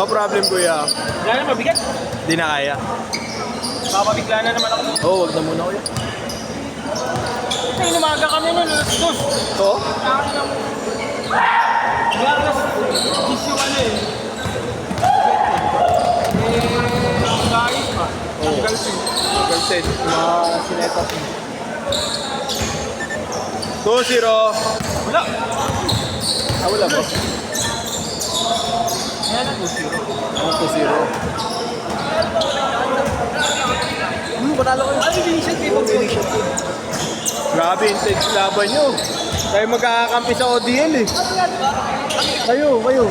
No problem, kuya. Wala na, mabigat. Di na kaya. Papabigla na naman ako. Oo, wag na muna, kuya. Ito, inumaga kami nun, alas 2. Ito? Kaya alas 10 yung ano eh. Guys pa. Oo. Galsin. Galsen. Mga sinetas. 2-0. Wala. Ah, wala ba? Kaya na 2-0. Ano 2-0? Panalo kayo. Ano yung initiative? Grabe, intense laban nyo. Kayo magkakakampi sa ODL eh. Kayo. 3-2.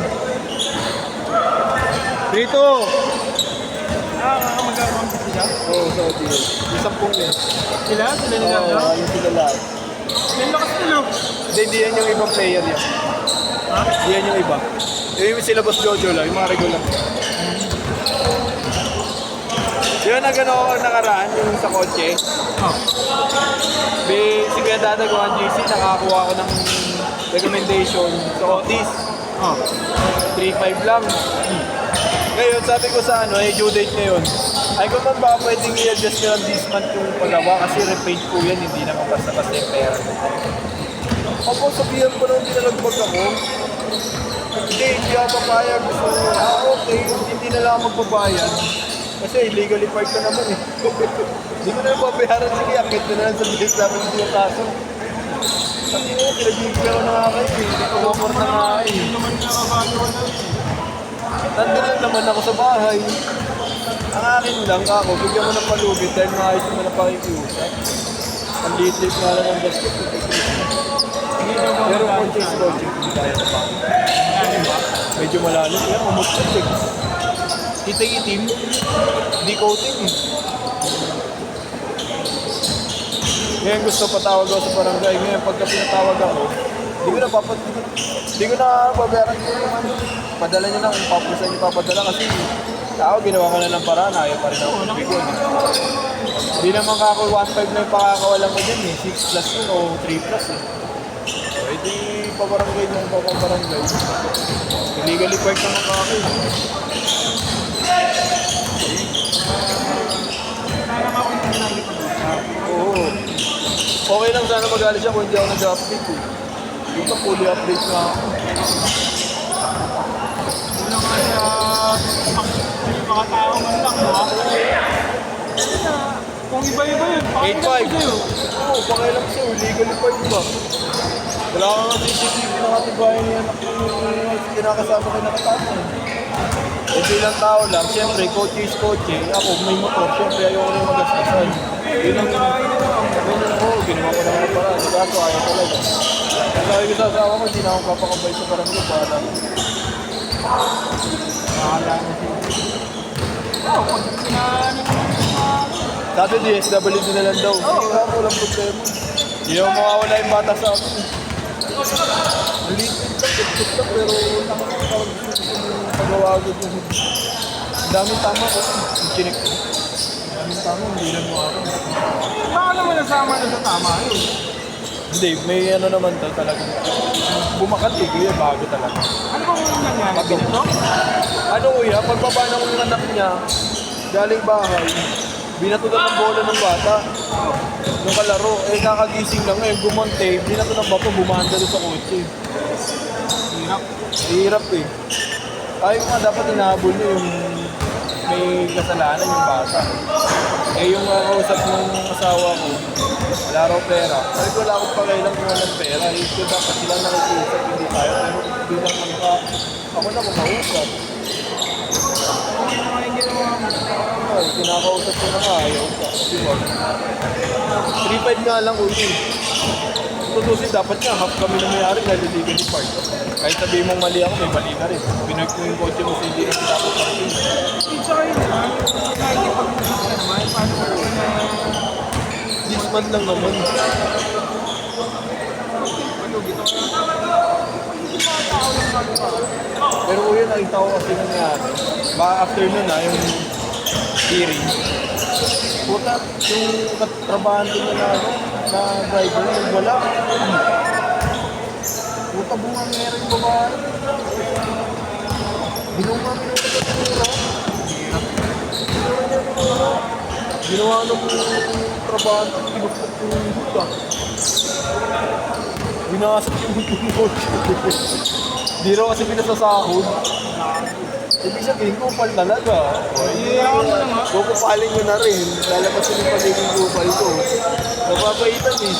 Magkakampi sila? Oo, sa ODL. Isang pong yun. Sila? Sila nila? Oo, ano sila lahat. Yan lakas nila. Hindi yan yung ibang player yan. Ha? Hindi yan yung iba. Yung sila Boss Jojo lang, yung mga regular. Yun ang gano'n ako nakaraan, yung sa kotse. Oh. Si Kuya Dada ko ang GC, nakakuha ko ng recommendation sa Otis. Oh. 3.5 lang. Ngayon, sabi ko sa due date ngayon. Ay kung man baka pwedeng i-adjust nyo lang this month yung pagawa kasi repaint po yan, hindi naman basta-basta yung pera. Ako, sabihan ko na hindi nalagbag ako. Hindi ako papayag. So, okay, hindi na lang ako magbabayad. Kasi illegally parked ka naman eh. Hindi ko na lang pabayaran. Sige, akit ko na lang sa bilis namin hindi yung kaso. Sabi ko, pinag-ibig ako na nga kayo. Hindi ko offer na nga eh. Hindi naman nakabalo na. Nandun lang naman ako sa bahay. Ang akin lang ako, bigyan mo ng palugit dahil maayos mo na pakikiusap. Ang liit-liit nga lang ang basket. Pero kung chase coaching, hindi kaya na pa. Medyo malalim. Kaya umutot eh. Itim-itim, di coating eh. Ngayon gusto patawag ako sa barangay. Ngayon pagka pinatawag ako, hindi ko na babayaran ko yung ano. Padala nyo lang kung papusan nyo papadala kasi tao ginawa ko na ng paraan, ayaw pa rin ako magbigyan. Hindi naman kako 1.5 na yung pakakawalan ko dyan eh. 6 plus yun o 3 plus eh. Pwede pabarangay ng papabarangay. Illegally park naman kako. Oo. Okay lang sana mag-alis siya kung hindi ako nag-update eh. Yung pa fully update na ako. Wala nga sa mga tao man lang, ha? Kung iba-iba yun, 8.5. Oo, pakialam siya. Legally park ba? Wala ka nga CCTV na katibayan niya na kinakasama kayo nakatapon. Eh bilang tao lang, siyempre, kotse is kotse. Ako, may motor, siyempre ayoko rin magastasan. Yun ang ginawa ko naman para. Kaso ayaw talaga. Sabi ko sa asawa ko, hindi na akong papakabay sa barangay para lang. Bahala na siya. Oo, pag sinaano Sabi DSWD na lang daw. Sige nga po, walang problema. Hindi naman mawawala yung bata sa akin. Ang liit lang, pero pagawa agad yung daming tama ko. Yung chinik ko. Daming tama, hindi lang mo ako. baka naman nasama na sa tama yun. Hindi, may ano naman to talagang bumakati ko yun, bago talaga. Ano bang nangyari? Binato? Ano kuya, pagbaba ng anak niya, galing bahay, binatugan ng bola ng bata. Yung kalaro, kakagising lang ngayon, gumonte, binato ng bato, bumanda doon sa kotse. Hirap. Hirap eh. Ayaw nga, dapat inahabol niyo yung may kasalanan yung bata. Eh yung kausap ng asawa ko, wala raw pera. Sabi ko, wala akong pakailang kung walang pera. Ito dapat sila nakikiusap, hindi tayo. Pero bilang ako na kumausap. Hindi naman yung ginawa mo. Ay, kinakausap ko na nga, ayaw ka. Diba? 3.5 nga lang ulit. Tutusin, dapat nga, half kami na mayari dahil illegally park. Kahit sabihin mong mali ako, may mali ka rin. Pinuik mo yung kotse mo sa hindi na dapat parking. Pizza kayo naman. Nakikipag-usap ka naman. Paano ko na... This month lang naman. Ano, gito ka na. Hindi mga tao lang magawa. Pero kuya, nakita ko kasi nangyari. Baka after nun yung hearing. Puta, yung katrabahan din na na driver, wala. Puta, bunga meron yung babae. Binunga meron yung babae. Ginawa ng trabaho ng pinukpok yung buta. Binasat yung buto. Di raw kasi pinasasahod. Ibig sabihin, kupal talaga. Iyaw mo na nga. Kukupalin nyo na rin. Lalabas yung pagiging kupal ko. Napapaitan eh.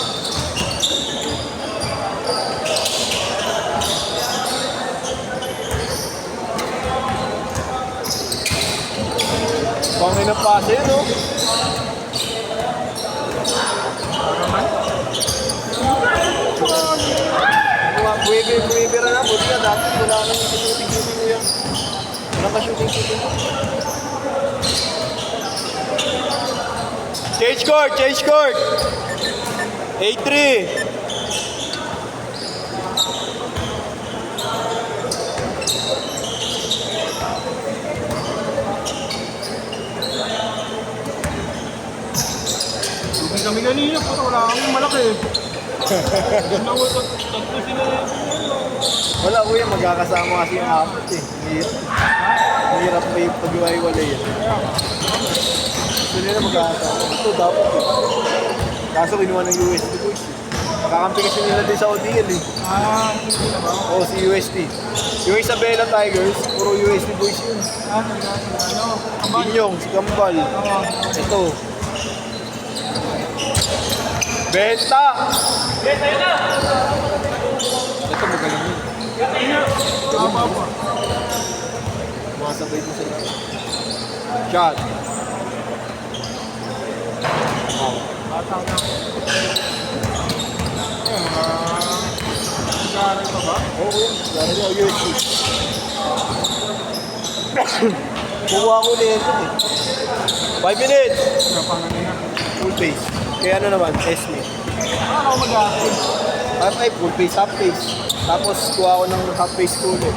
Pangin ang pasa yun, no? Buwebe na, buti ka dati. Wala ka nang shooting-shooting mo yan. Wala ka shooting-shooting mo. Change court! Change court! 8-3. Hindi kami kanina, puto, wala kami malaki. Tatlo sila. Wala kuya, magkakasama kasi yung apat eh. Mahirap pa yung pag-iwalay yan. Gusto nila magkakasama. Ito dapat eh. Kaso kinuha ng USD boys eh. Kakampi kasi nila din sa ODL eh. Hindi na ba? Oo, si USD. Yung Isabela Tigers, puro USD boys yun. Kambal. Inyong, si Kambal. Ito. Benta! Ito magaling yun. Masabay mo sila. Shot. Wow. Batang na. Nag-aaral pa ba? Oo, yun. Lalo niya, USD. Kuha ko na ito eh. 5 minutes! Full pace. Kaya ano naman, Esme. Ako mag-aaral. Ay, full pace, half pace. Tapos kuha ko ng half pace ko ulit.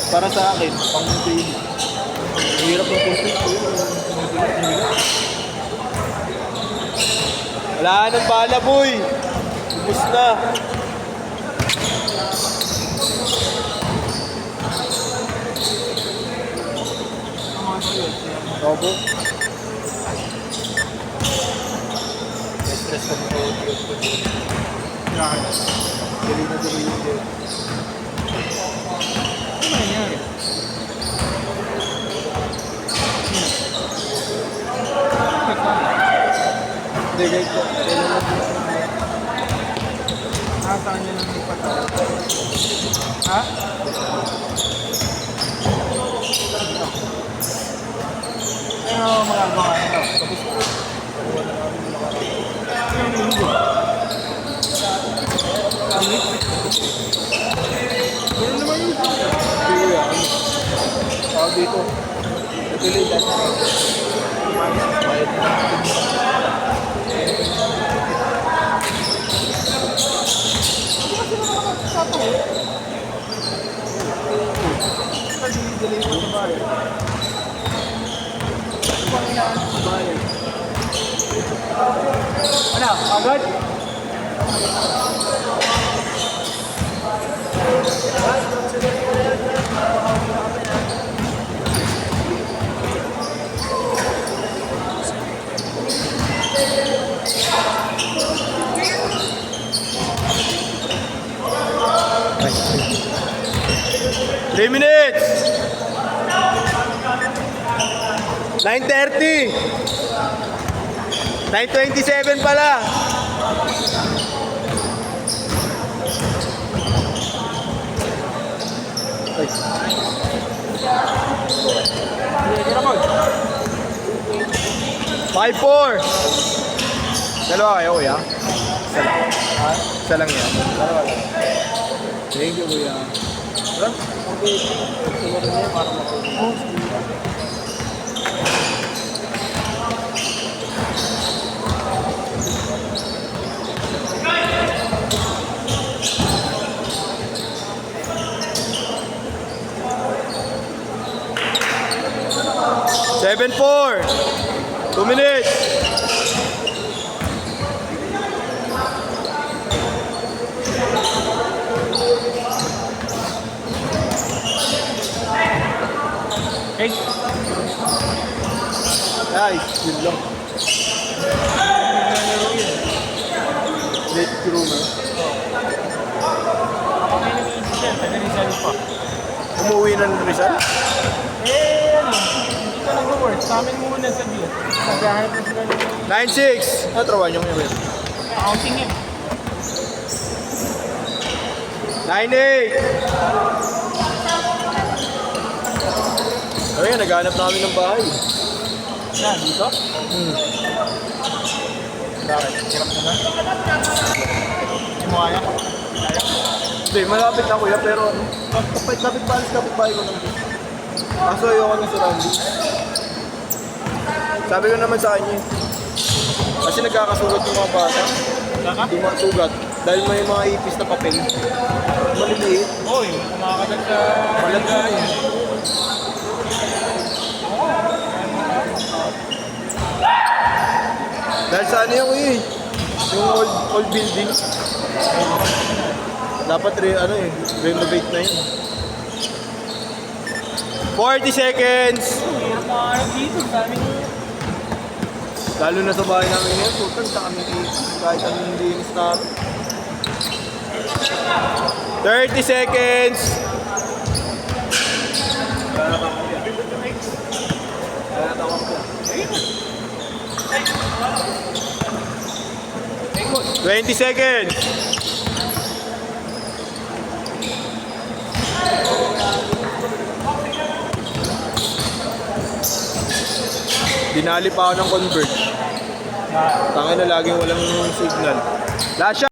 Para sa akin, pang daily. Mahirap ng full pace ko yun. Wala nang bala, boy! Ubus na! Robo? Stress kami sa audio. Dali na dali yung game. Ano nangyari? Hindi, guys. Kailan na dito. Saan niya nang ipataw? Ha? Ano magagawa nito? Tapos ko. Ano linggo? Ano naman yun? Hindi ko yan. Tawag dito. Natuloy dati. Bayad na. Dali mo sa bahay. Ano? Agad? Three minutes! 9:30! 9:27 pala! Ay. Sige na po. 5-4! Dalawa kayo, kuya? Isa lang. Ha? Isa lang yan. Dalawa lang. Thank you, kuya. Wala? Okay. Siguro niya para makuha. Seven, 4. 2 minutes. Okay. size. Yun lang. Late groomer. Ako may nag-iisip yan, taga-Rizal pa. Umuwi ng Rizal? Ano? Hindi ka nag-work. Sa amin muna sa view. Naghahanap na sila ng 9-6. Ano trawan yung ngayon? accounting yan. 9-8. Ayun, naghanap namin ng bahay. Yan, dito? Bakit? Hirap na ba? Hindi mo kaya? Kaya? Hindi, malapit na kuya, pero ano, kapit bahay ko naman. Kaso ayoko na sa Randy. Sabi ko naman sa kanya, kasi nagkakasugat yung mga bata. Saka? Yung mga sugat. Dahil may mga ipis na papel. Maliliit. Oy, kumakagat sa... Malat na yun. Dahil sa ano yung eh, yung old building. Dapat renovate na yun. 40 seconds! Hirap na dito. Sa amin Lalo na sa bahay namin ngayon, tutan sa kami kahit anong linis namin. 30 seconds! Kaya natawag ko. 20 seconds! Dinali pa ako ng Converge. Tangin na laging walang signal. Last shot!